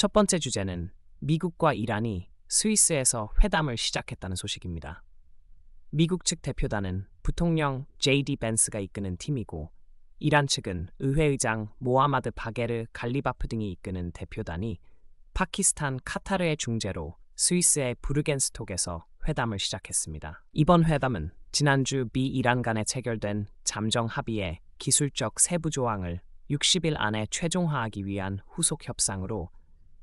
첫 번째 주제는 미국과 이란이 스위스에서 회담을 시작했다는 소식입니다. 미국 측 대표단은 부통령 J.D. 벤스가 이끄는 팀이고 이란 측은 의회의장 모하마드 바게르 갈리바프 등이 이끄는 대표단이 파키스탄 카타르의 중재로 스위스의 부르겐스톡에서 회담을 시작했습니다. 이번 회담은 지난주 미 이란 간에 체결된 잠정 합의의 기술적 세부 조항을 60일 안에 최종화하기 위한 후속 협상으로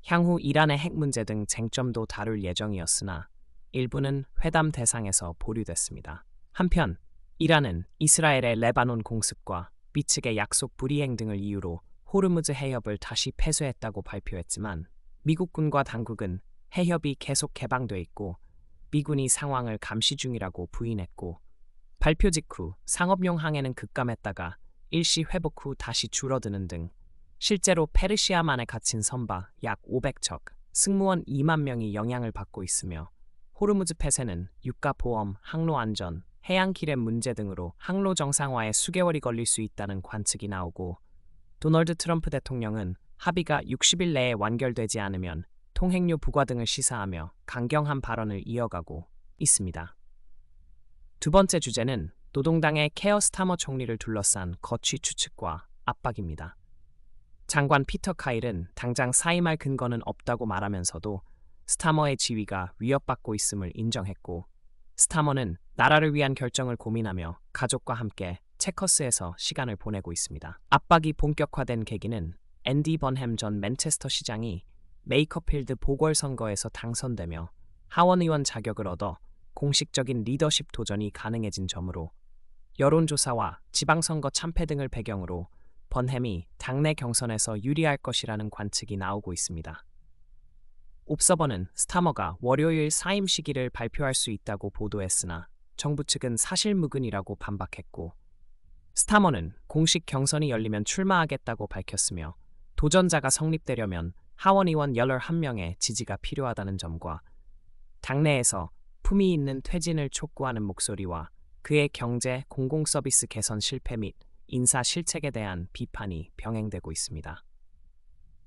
향후 이란의 핵 문제 등 쟁점도 다룰 예정이었으나 일부는 회담 대상에서 보류됐습니다. 한편 이란은 이스라엘의 레바논 공습과 미 측의 약속 불이행 등을 이유로 호르무즈 해협을 다시 폐쇄했다고 발표했지만 미국군과 당국은 해협이 계속 개방돼 있고 미군이 상황을 감시 중이라고 부인했고 발표 직후 상업용 항해는 급감했다가 일시 회복 후 다시 줄어드는 등 실제로 페르시아만에 갇힌 선박 약 500척, 승무원 2만 명이 영향을 받고 있으며 호르무즈 폐쇄는 유가 보험, 항로 안전, 해양길의 문제 등으로 항로 정상화에 수개월이 걸릴 수 있다는 관측이 나오고 도널드 트럼프 대통령은 합의가 60일 내에 완결되지 않으면 통행료 부과 등을 시사하며 강경한 발언을 이어가고 있습니다. 두 번째 주제는 노동당의 케어 스타머 총리를 둘러싼 거취 추측과 압박입니다. 장관 피터 카일은 당장 사임할 근거는 없다고 말하면서도 스타머의 지위가 위협받고 있음을 인정했고 스타머는 나라를 위한 결정을 고민하며 가족과 함께 체커스에서 시간을 보내고 있습니다. 압박이 본격화된 계기는 앤디 번햄 전 맨체스터 시장이 메이커필드 보궐선거에서 당선되며 하원 의원 자격을 얻어 공식적인 리더십 도전이 가능해진 점으로 여론조사와 지방선거 참패 등을 배경으로 번햄이 당내 경선에서 유리할 것이라는 관측이 나오고 있습니다. 옵서버는 스타머가 월요일 사임 시기를 발표할 수 있다고 보도했으나 정부 측은 사실무근이라고 반박했고 스타머는 공식 경선이 열리면 출마하겠다고 밝혔으며 도전자가 성립되려면 하원의원 11명의 지지가 필요하다는 점과 당내에서 품위 있는 퇴진을 촉구하는 목소리와 그의 경제, 공공서비스 개선 실패 및 인사 실책에 대한 비판이 병행되고 있습니다.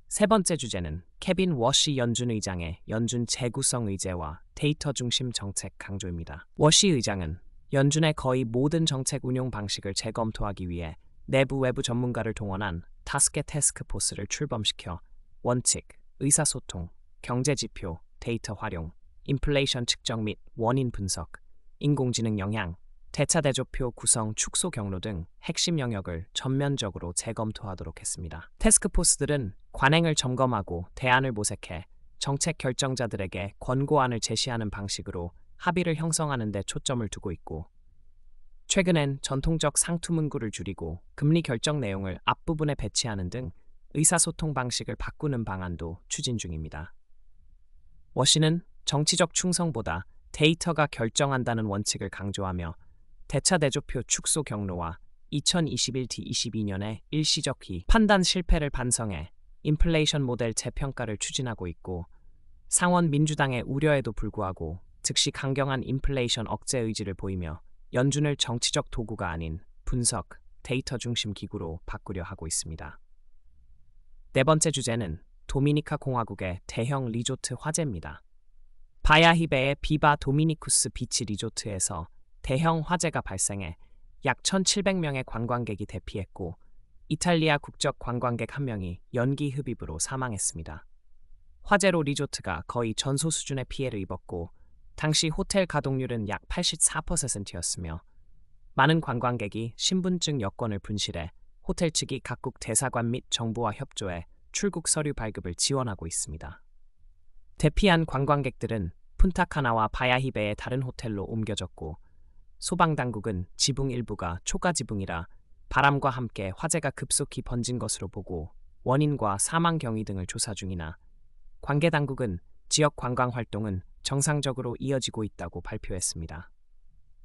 세 번째 주제는 케빈 워시 연준 의장의 연준 재구성 의제와 데이터 중심 정책 강조입니다. 워시 의장은 연준의 거의 모든 정책 운용 방식을 재검토하기 위해 내부 외부 전문가를 동원한 5개 태스크포스를 출범시켜 원칙, 의사소통, 경제지표, 데이터 활용, 인플레이션 측정 및 원인 분석, 인공지능 영향, 대차대조표 구성 축소 경로 등 핵심 영역을 전면적으로 재검토하도록 했습니다. 태스크포스들은 관행을 점검하고 대안을 모색해 정책 결정자들에게 권고안을 제시하는 방식으로 합의를 형성하는 데 초점을 두고 있고 최근엔 전통적 상투문구를 줄이고 금리 결정 내용을 앞부분에 배치하는 등 의사소통 방식을 바꾸는 방안도 추진 중입니다. 워시는 정치적 충성보다 데이터가 결정한다는 원칙을 강조하며 대차대조표 축소 경로와 2021-22년의 일시적히 판단 실패를 반성해 인플레이션 모델 재평가를 추진하고 있고 상원 민주당의 우려에도 불구하고 즉시 강경한 인플레이션 억제 의지를 보이며 연준을 정치적 도구가 아닌 분석, 데이터 중심 기구로 바꾸려 하고 있습니다. 네 번째 주제는 도미니카 공화국의 대형 리조트 화재입니다. 바야히베의 비바 도미니쿠스 비치 리조트에서 대형 화재가 발생해 약 1,700명의 관광객이 대피했고 이탈리아 국적 관광객 1명이 연기 흡입으로 사망했습니다. 화재로 리조트가 거의 전소 수준의 피해를 입었고 당시 호텔 가동률은 약 84%였으며 많은 관광객이 신분증 여권을 분실해 호텔 측이 각국 대사관 및 정부와 협조해 출국 서류 발급을 지원하고 있습니다. 대피한 관광객들은 푼타카나와 바야히베의 다른 호텔로 옮겨졌고 소방당국은 지붕 일부가 초가 지붕이라 바람과 함께 화재가 급속히 번진 것으로 보고 원인과 사망 경위 등을 조사 중이나 관계당국은 지역 관광 활동은 정상적으로 이어지고 있다고 발표했습니다.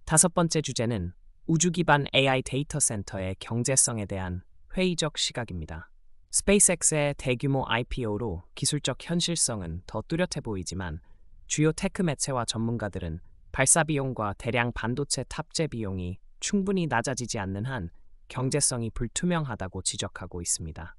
다섯 번째 주제는 우주 기반 AI 데이터 센터의 경제성에 대한 회의적 시각입니다. 스페이스X의 대규모 IPO로 기술적 현실성은 더 뚜렷해 보이지만 주요 테크 매체와 전문가들은 발사 비용과 대량 반도체 탑재 비용이 충분히 낮아지지 않는 한 경제성이 불투명하다고 지적하고 있습니다.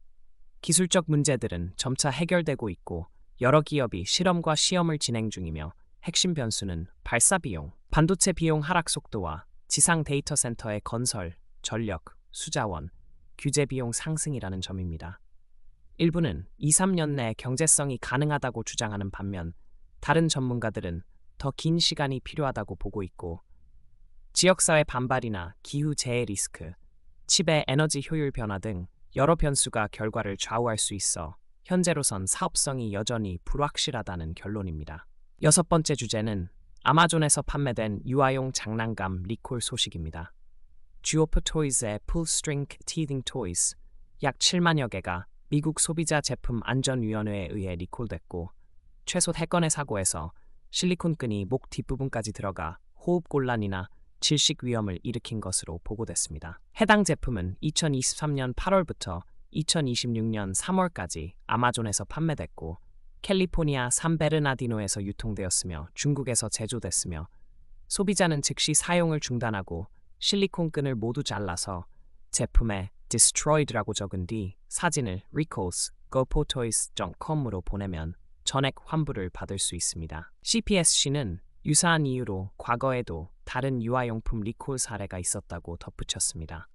기술적 문제들은 점차 해결되고 있고 여러 기업이 실험과 시험을 진행 중이며 핵심 변수는 발사 비용, 반도체 비용 하락 속도와 지상 데이터 센터의 건설, 전력, 수자원, 규제 비용 상승이라는 점입니다. 일부는 2-3년 내 경제성이 가능하다고 주장하는 반면 다른 전문가들은 더 긴 시간이 필요하다고 보고 있고, 지역사회 반발이나 기후재해 리스크, 칩의 에너지 효율 변화 등 여러 변수가 결과를 좌우할 수 있어 현재로선 사업성이 여전히 불확실하다는 결론입니다. 여섯 번째 주제는 아마존에서 판매된 유아용 장난감 리콜 소식입니다. 듀오퍼 토이즈의 풀스트링 티딩 토이즈 약 7만여 개가 미국 소비자 제품 안전위원회에 의해 리콜됐고, 최소 3건의 사고에서 실리콘끈이 목 뒷부분까지 들어가 호흡곤란이나 질식 위험을 일으킨 것으로 보고됐습니다. 해당 제품은 2023년 8월부터 2026년 3월까지 아마존에서 판매됐고, 캘리포니아 산베르나디노에서 유통되었으며 중국에서 제조됐으며, 소비자는 즉시 사용을 중단하고 실리콘끈을 모두 잘라서 제품에 destroyed라고 적은 뒤 사진을 recalls.gopotoys.com으로 보내면 전액 환불을 받을 수 있습니다. CPSC는 유사한 이유로 과거에도 다른 유아용품 리콜 사례가 있었다고 덧붙였습니다.